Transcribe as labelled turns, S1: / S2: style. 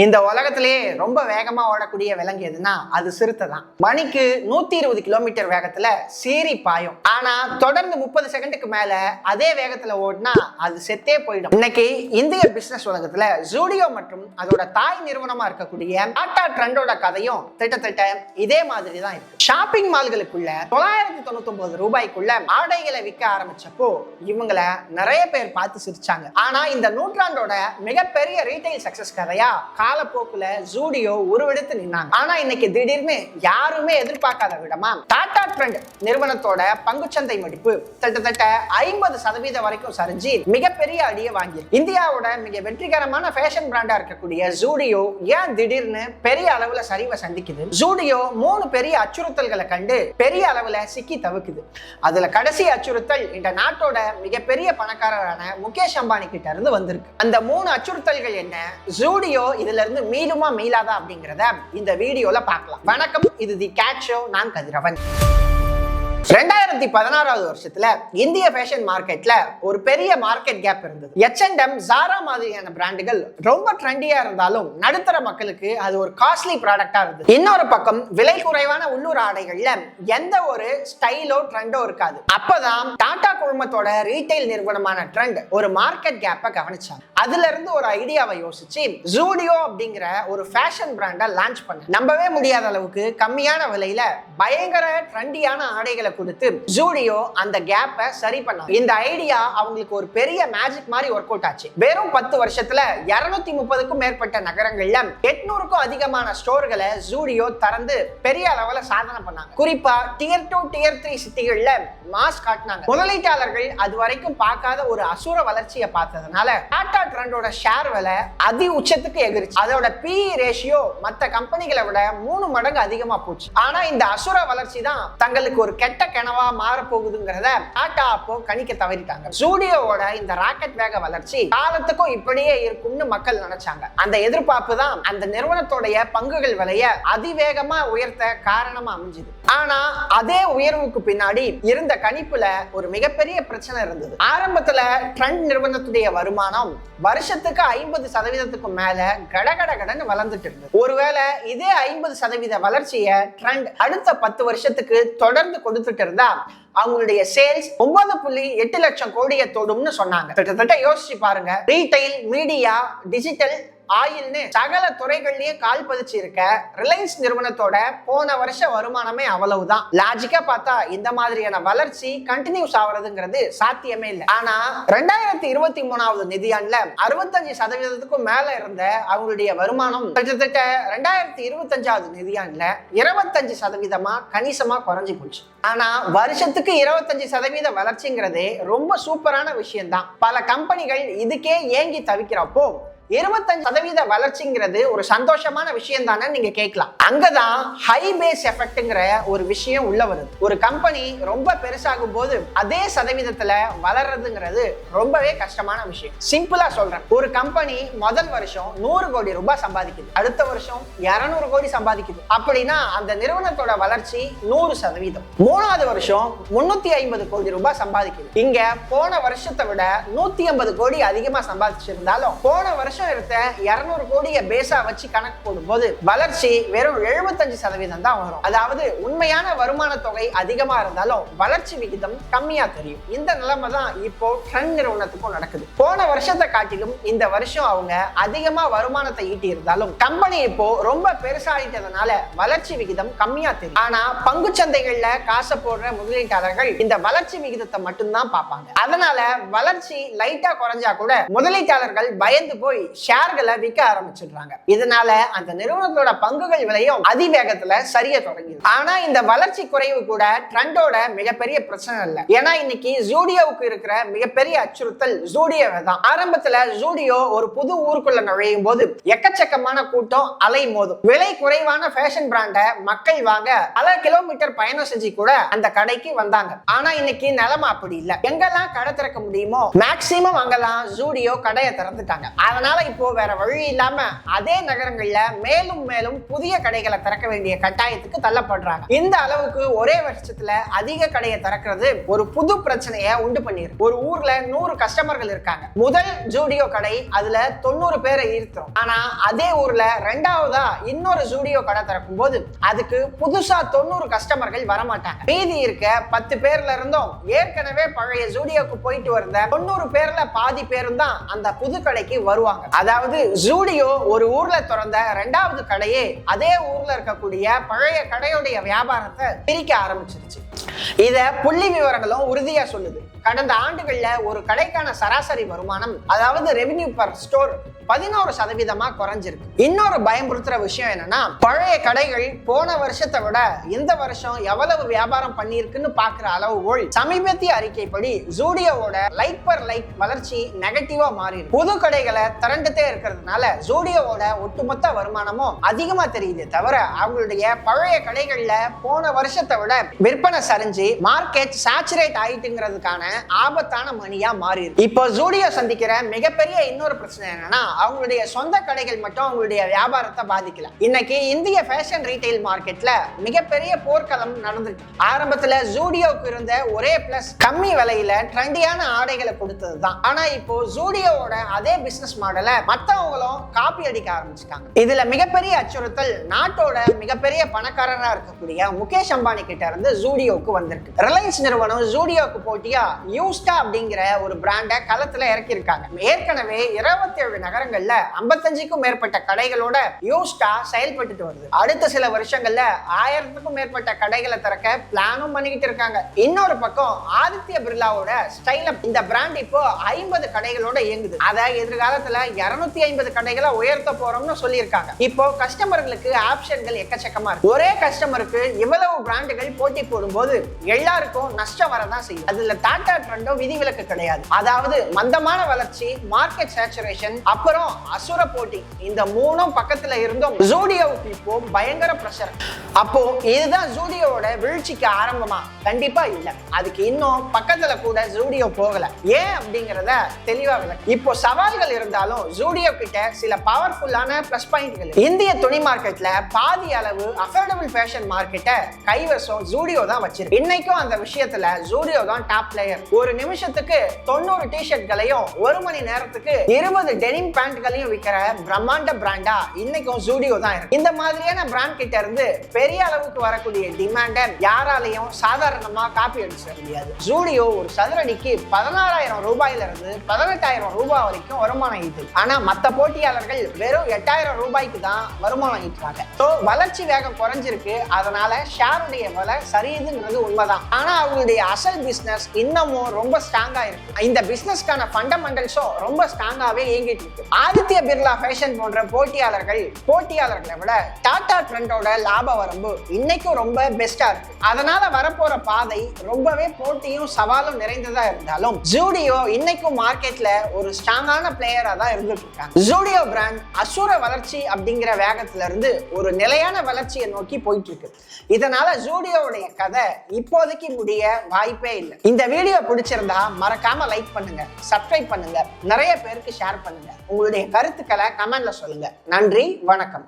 S1: இந்த உலகத்திலேயே ரொம்ப வேகமா ஓடக்கூடிய விலங்கு எதுனா அது சிறுத்தை தான். மணிக்கு 120 கிலோமீட்டர் வேகத்துல சீறி பாயும். ஆனா தொடர்ந்து 30 செகண்டுக்கு மேல அதே வேகத்துல ஓடினா அது செத்தே போயிடும். இன்னைக்கு இந்திய பிசினஸ் உலகத்துல ஜூடியோ மற்றும் அதோட தாய் நிறுவனமா இருக்கக்கூடிய டாடா ட்ரெண்டோட கதையும் திட்டத்தட்ட இதே மாதிரி தான் இருக்கு. ஷாப்பிங் மால்களுக்குள்ள 999 ரூபாய்க்குள்ள ஆடைகளை விற்க ஆரம்பிச்சப்போ இவங்கள நிறைய பேர் பார்த்து சிரிச்சாங்க. ஆனா இந்த நூற்றாண்டோட மிகப்பெரிய ரீட்டைல் சக்சஸ் கதையா காலப்போக்குல ஜூடியோ உருவெடுத்து நின்னாங்க. ஆனா இன்னைக்கு திடீர்னு யாருமே எதிர்பார்க்காத விடமா டாடா ட்ரெண்ட் நிறுவனத்தோட பங்குச்சந்தை மதிப்பு கிட்டத்தட்ட 50% வரைக்கும் சரிஞ்சு மிகப்பெரிய அடியை வாங்கி இந்தியாவோட மிக வெற்றிகரமான ஃபேஷன் பிராண்டா இருக்கக்கூடிய ஜூடியோ ஏன் திடீர்னு பெரிய அளவுல சரிவை சந்திக்குது? ஜூடியோ 3 பெரிய அச்சுறுத்தல்களை கண்டு பெரிய அளவுல சிக்கி தவிக்குது. அதுல கடைசி அச்சுறுத்தல் இந்த நாட்டோட மிகப்பெரிய பணக்காரரான முகேஷ் அம்பானி கிட்ட இருந்து வந்திருக்கு. அந்த 3 அச்சுறுத்தல்கள் என்ன, ஜூடியோ இதுல இருந்து மீளுமா மீளாதா அப்படிங்கறத இந்த வீடியோல பார்க்கலாம். வணக்கம், இது தி கேட் ஷோ. நான் கதிரவன். 2016 வருஷத்துல இந்திய ஃபேஷன் மார்க்கெட்ல ஒரு பெரிய மார்க்கெட் கேப் இருந்தது. H&M, Zara மாதிரியான பிராண்டுகள் ரொம்ப ட்ரெண்டியா இருந்தாலும் நடுத்தர மக்களுக்கு அது ஒரு காஸ்ட்லி ப்ராடக்டா இருந்தது. இன்னொரு பக்கம் விலை குறைவான உள்ளூர் ஆடைகள்ல எந்த ஒரு ஸ்டைலோ ட்ரெண்டோ இருக்காது. அப்பதான் டாடா குழுமத்தோட ரீட்டைல் நிறுவனமான ட்ரெண்ட் ஒரு மார்க்கெட் கேப்பை கவனிச்சாங்க. அதுல இருந்து ஒரு ஐடியாவை யோசிச்சு ஜூடியோ அப்படிங்கிற ஒரு ஃபேஷன் பிராண்டை லான்ச் பண்ண நம்பவே முடியாத அளவுக்கு கம்மியான விலையில பயங்கர ட்ரெண்டியான ஆடைகளை கொடுத்து ஜூடியோ அந்த கேப்பை சரி பண்ணாங்க. இந்த ஐடியா அவங்களுக்கு ஒரு பெரிய மேஜிக் மாதிரி ஒர்க் அவுட் ஆச்சு. வெறும் 10 வருஷத்துல 230க்கும் மேற்பட்ட நகரங்கள்ல 800க்கும் அதிகமான ஸ்டோர்களை ஜூடியோ திறந்து பெரிய அளவுல சாதனை பண்ணாங்க. குறிப்பா Tier 2, Tier 3 சிட்டிகள்ல மாஸ் காட்டினாங்க. முதலீட்டாளர்கள் அது வரைக்கும் பார்க்காத ஒரு அசுர வளர்ச்சியை பார்த்ததுனால டாடா ட்ரெண்டோட ஷேர் விலை அதி உச்சத்துக்கு எகிரிச்சு. அதோட PE ரேஷியோ மற்ற கம்பெனிகளை விட 3 மடங்கு அதிகமா போச்சு. ஆனா இந்த அசுர வளர்ச்சி தான் தங்களுக்கு ஒரு கெட்ட கனவா மாற போகுதுங்கிறத டாடா அப்போ கணிக்க தவறிட்டாங்க. ஜூடியோவோட இந்த ராக்கெட் வேக வளர்ச்சி காலத்துக்கும் இப்படியே இருக்கும்னு மக்கள் நினைச்சாங்க. அந்த எதிர்பார்ப்பு தான் அந்த நிறுவனத்தோடைய பங்குகள் விலைய அதிவேகமா உயர்த்த காரணமா அமைஞ்சது. ஆனா அதே உயர்வுக்கு பின்னாடி இருந்த கணிப்புல ஒரு மிகப்பெரிய பிரச்சனை இருந்தது. ஆரம்பத்துல ட்ரெண்ட் நிறுவனத்துடைய வருமானம் வருஷத்துக்கு 50% மேல கடகடகடன்னு வளர்ந்துட்டு இருந்தது. ஒருவேளை இதே 50% வளர்ச்சியை ட்ரெண்ட் அடுத்த 10 வருஷத்துக்கு தொடர்ந்து கொடுத்துட்டு இருந்தா அவங்களுடைய சேல்ஸ் 9.8 லட்சம் கோடியை தொடும்னு சொன்னாங்க. கிட்டத்தட்ட யோசிச்சு பாருங்க. ரீட்டைல், மீடியா, டிஜிட்டல், ஆயில்னு சகல துறைகள்லயே கால் பதிச்சு இருக்க ரிலையன்ஸ் நிறுவனத்தோட போன வருஷ வருமானமே அவ்வளவுதான். லாஜிக்கா பார்த்தா இந்த மாதிரியான வளர்ச்சி கண்டினியூஸ் ஆகுறதுங்கிறது சாத்தியமே இல்லை. ஆனா 2023வது நிதியாண்டுல 65%க்கும் மேல இருந்த அவங்களுடைய வருமானம் கிட்டத்தட்ட 2025வது நிதியாண்டுல 25% கணிசமா குறைஞ்சு போச்சு. ஆனா வருஷத்துக்கு 25% வளர்ச்சிங்கிறதே ரொம்ப சூப்பரான விஷயம் தான். பல கம்பெனிகள் இதுக்கே ஏங்கி தவிக்கிறப்போ 25% வளர்ச்சிங்கிறது ஒரு சந்தோஷமான விஷயம் தானே நீங்க கேட்கலாம். அங்கதான் ஹை பேஸ் எஃபெக்ட்ங்கிற ஒரு விஷயம் உள்ள வருது. ஒரு கம்பெனி ரொம்ப பெருசாகும் போது அதே சதவீதத்துல வளர்றதுங்கிறது ரொம்பவே கஷ்டமான விஷயம். சிம்பிளா சொல்றேன், ஒரு கம்பெனி முதல் வருஷம் 100 கோடி ரூபாய் சம்பாதிக்குது, அடுத்த வருஷம் 200 கோடி சம்பாதிக்குது. அப்படின்னா அந்த நிறுவனத்தோட வளர்ச்சி 100%. 3வது வருஷம் 350 கோடி ரூபாய் சம்பாதிக்குது. இங்க போன வருஷத்தை விட 150 கோடி அதிகமா சம்பாதிச்சிருந்தாலும் போன வருஷம் 200 கோடியை பேஸா வச்சு கணக்கு போடும்போது வளர்ச்சி வெறும் 75% தான் வரும். அதாவது உண்மையான வருமான தொகை அதிகமா இருந்தாலும் வளர்ச்சி விகிதம் கம்மியா தெரியும். இந்த நிலைமை தான் இப்போ ட்ரெண்ட் நிறுவனத்துக்கும் நடக்குது. போன வருஷத்தை காட்டிலும் இந்த வருஷம் அவங்க அதிகமா வருமானத்தை ஈட்டி இருந்தாலும் கம்பெனி இப்போ ரொம்ப பெருசாயிட்டதுனால வளர்ச்சி விகிதம் கம்மியா தெரியும். ஆனா பங்கு சந்தைகள்ல காசை போடுற முதலீட்டாளர்கள் இந்த வளர்ச்சி விகிதத்தை மட்டும்தான் பார்ப்பாங்க. அதனால வளர்ச்சி லைட்டா குறைஞ்சா கூட முதலீட்டாளர்கள் பயந்து போய் ஷேர்களை விற்க ஆரம்பிச்சிடுறாங்க. இதனால அந்த நிறுவனத்தோட பங்குகள் விலையும் அதிவேகத்துல சரிய தொடங்கிது. ஆனா இந்த வளர்ச்சி குறைவு கூட ட்ரெண்டோட மிகப்பெரிய பிரச்சனை இல்லை. ஏன்னா இன்னைக்கு ஜூடியோவுக்கு இருக்கிற மிகப்பெரிய அச்சுறுத்தல் ஜூடியோவை தான். ஆரம்பத்துல ஜூடியோ ஒரு புது ஊருக்குள்ள நுழையும் போது எக்கச்சக்கமான கூட்டம் அலை மோதும். விலை குறைவான ஃபேஷன் பிராண்ட மக்கள் வாங்க பல கிலோமீட்டர் பயணம் செஞ்சு கூட அந்த கடைக்கு வந்தாங்க. ஆனா இன்னைக்கு நிலைமை அப்படி இல்லை. எங்கெல்லாம் கடை திறக்க முடியுமோ மேக்சிமம் அங்கெல்லாம் ஜூடியோ கடையை திறந்துட்டாங்க. அதனால இதனால இப்போ வேற வழி இல்லாம அதே நகரங்கள்ல மேலும் மேலும் புதிய கடைகளை திறக்க வேண்டிய கட்டாயத்துக்கு தள்ளப்படுறாங்க. இந்த அளவுக்கு ஒரே வருஷத்துல அதிக கடையை திறக்கிறது ஒரு புது பிரச்சனையை உண்டு பண்ணிருக்கு. ஒரு ஊர்ல 100 கஸ்டமர்கள் இருக்காங்க. முதல் ஜூடியோ கடை அதுல 90 பேரை ஈர்த்தோம். ஆனா அதே ஊர்ல ரெண்டாவதா இன்னொரு ஜூடியோ கடை திறக்கும் போது அதுக்கு புதுசா 90 கஸ்டமர்கள் வரமாட்டாங்க. மீதி இருக்க 10 பேர்ல இருந்தும் ஏற்கனவே பழைய ஜூடியோக்கு போயிட்டு வந்த 90 பேர்ல பாதி பேரும் தான் அந்த புது கடைக்கு வருவாங்க. அதாவது ஜூடியோ ஒரு ஊர்ல திறந்த ரெண்டாவது கடையே அதே ஊர்ல இருக்கக்கூடிய பழைய கடையுடைய வியாபாரத்தை பிரிக்க ஆரம்பிச்சிருச்சு. இத புள்ளி விவரங்களும் உறுதியா சொல்லுது. கடந்த ஆண்டுகள்ல ஒரு கடைக்கான சராசரி வருமானம், அதாவது ரெவென்யூ பர் ஸ்டோர் 11% குறைஞ்சிருக்கு. இன்னொரு பயமுறுத்துற விஷயம் என்னன்னா, பழைய கடைகள் போன வருஷத்தை விட இந்த வருஷம் எவ்வளவு வியாபாரம் பண்ணிருக்குன்னு பாக்குற அளவுகோல் சமீபத்திய அறிக்கைப்படி ஜூடியோவோட லைக் பர் லைக் வளர்ச்சி நெகட்டிவா மாறி இருக்கு. புது கடைகளை திரண்டுட்டே இருக்கிறதுனால ஜூடியோவோட ஒட்டுமொத்த வருமானமும் அதிகமா தெரியுது தவிர அவங்களுடைய பழைய கடைகள்ல போன வருஷத்தை விட விற்பனை சரிஞ்சு மார்க்கெட் சேச்சுரேட் ஆயிட்டுங்கிறதுக்கான ஆபத்தான மணியா மாறி இருக்கு. இப்போ ஜூடியோ சந்திக்கிற மிகப்பெரிய இன்னொரு பிரச்சனை என்னன்னா, அவங்களுடைய சொந்த கடைகள் மட்டும் அவங்களுடைய வியாபாரத்தை பாதிக்கல. இன்னைக்கு இந்திய ஃபேஷன் ரீட்டைல் மார்க்கெட்ல மிகப்பெரிய போர்க்களம் நடந்துட்டு. ஆரம்பத்துல ஜூடியோக்கு இருந்த ஒரே பிளஸ் கம்மி விலையில ட்ரெண்டியான ஆடைகளை கொடுத்ததுதான். ஆனா இப்போ ஜூடியோவோட அதே பிசினஸ் மாடலை மத்தவங்களும் காப்பி அடிக்க ஆரம்பிச்சிட்டாங்க. இதுல மிகப்பெரிய அச்சுறுத்தல் நாட்டோட மிகப்பெரிய பணக்காரரா இருக்கக்கூடிய முகேஷ் அம்பானி கிட்ட இருந்து ஜூடியோக்கு வந்திருக்கு. ரிலையன்ஸ் நிறுவனம் ஜூடியோக்கு போட்டியா யூஸ்டா அப்படிங்கிற ஒரு பிராண்டை களத்துல இறக்கி இருக்காங்க. ஏற்கனவே 27 நகரங்கள்ல 55க்கும் மேற்பட்ட கடைகளோட யூஸ்டா செயல்பட்டு வருது. அடுத்த சில வருஷங்கள்ல 1000க்கும் மேற்பட்ட கடைகளை திறக்க பிளானும் பண்ணிக்கிட்டு இருக்காங்க. இன்னொரு பக்கம் ஆதித்ய பிர்லாவோட ஸ்டைல் அப் இந்த பிராண்ட் இப்போ 50 கடைகளோட இயங்குது. அதை எதிர்காலத்துல 250 கடைகளை உயர்த்த போறோம்னு சொல்லியிருக்காங்க. இப்போ கஸ்டமர்களுக்கு ஆப்ஷன்கள் எக்கச்சக்கமா இருக்கு. ஒரே கஸ்டமருக்கு இவ்வளவு பிராண்டுகள் போட்டி போடும்போது எல்லாருக்கும் நஷ்டம் வரதான் செய்யும். அதுல டாடா ட்ரெண்டோ விதிவிலக்கு கிடையாது. அதாவது மந்தமான வளர்ச்சி, மார்க்கெட் சேச்சுரேஷன், அப்புறம் அசுர போட்டி, இந்த மூணும் பக்கத்துல இருந்தும் ஜூடியோவுக்கு இப்போ பயங்கர பிரஷர். அப்போ இதுதான் ஜூடியோவோட வீழ்ச்சிக்கு ஆரம்பமா? கண்டிப்பா இல்ல. அதுக்கு இன்னும் பக்கத்துல கூட ஜூடியோ போகல. ஏன் அப்படிங்கறத தெளிவா விளக்கு. இப்போ சவால்கள் இருந்தாலும் ஜூடியோ கிட்ட சில பவர்ஃபுல்லான பிளஸ் பாயிண்ட்கள். இந்திய துணி மார்க்கெட்ல பாதி அளவு அஃபோர்டபிள் ஃபேஷன் மார்க்கெட்டை கைவசம் ஜூடியோ தான் வச்சிருக்கு. இன்னைக்கும் அந்த விஷயத்துல ஜூடியோ தான் டாப் பிளேயர். ஒரு நிமிஷத்துக்கு 90 டிஷர்ட்களையும் 1 மணி நேரத்துக்கு 20 டெனிம் பேண்ட்களையும் விற்கிற பிரம்மாண்ட பிராண்டா இன்னைக்கும் ஜூடியோ தான் இருக்கு. இந்த மாதிரியான பிராண்ட் கிட்ட இருந்து பெரிய அளவுக்கு வரக்கூடிய டிமாண்ட யாராலையும் சாதாரணமா காப்பி அடிச்சிட முடியாது. ஜூடியோ ஒரு சதுரடிக்கு 16,000 ரூபாயில இருந்து 18,000 ரூபாய் வரைக்கும் வருமானம் ஈட்டுது. ஆனா மத்த போட்டியாளர்கள் வெறும் 8,000 ரூபாய்க்கு தான் வருமானம் ஈட்டுறாங்க. வளர்ச்சி வேகம் குறைஞ்சிருக்கு. அதனால ஷேருடைய விலை சரியுதுங்கிறது உண்மைதான். ஆனா அவங்களுடைய அசல் பிசினஸ் இன்னமும் ரொம்ப ஸ்ட்ராங்கா இருக்கு. இந்த பிசினஸ்க்கான ஃபண்டமெண்டல்ஸும் ரொம்ப ஸ்ட்ராங்காவே இயங்கிட்டு இருக்கு. ஆதித்ய பிர்லா ஃபேஷன் போன்ற போட்டியாளர்களை விட டாடா ட்ரெண்டோட லாப வரம்பு இன்னைக்கும் ரொம்ப பெஸ்டா இருக்கு. அதனால வரப்போற பாதை ரொம்பவே போட்டியும் சவாலும் நிறைந்ததா இருந்தாலும் ஜூடியோ இன்னைக்கும் மார்க்கெட்ல ஒரு ஸ்ட்ராங்கான பிளேயரா தான் இருந்துட்டு இருக்காங்க. ஜூடியோ பிராண்ட் அசுர வளர்ச்சி அப்படிங்கிற வேகத்துல இருந்து ஒரு நிலையான வளர்ச்சியை நோக்கி போயிட்டு இருக்கு. இதனால ஜூடியோவுடைய கதை இப்போதைக்கு முடிய வாய்ப்பே இல்லை. இந்த வீடியோ பிடிச்சிருந்தா மறக்காம லைக் பண்ணுங்க, சப்ஸ்கிரைப் பண்ணுங்க, நிறைய பேருக்கு ஷேர் பண்ணுங்க. உங்களுடைய கருத்துக்களை கமெண்ட்ல சொல்லுங்க. நன்றி, வணக்கம்.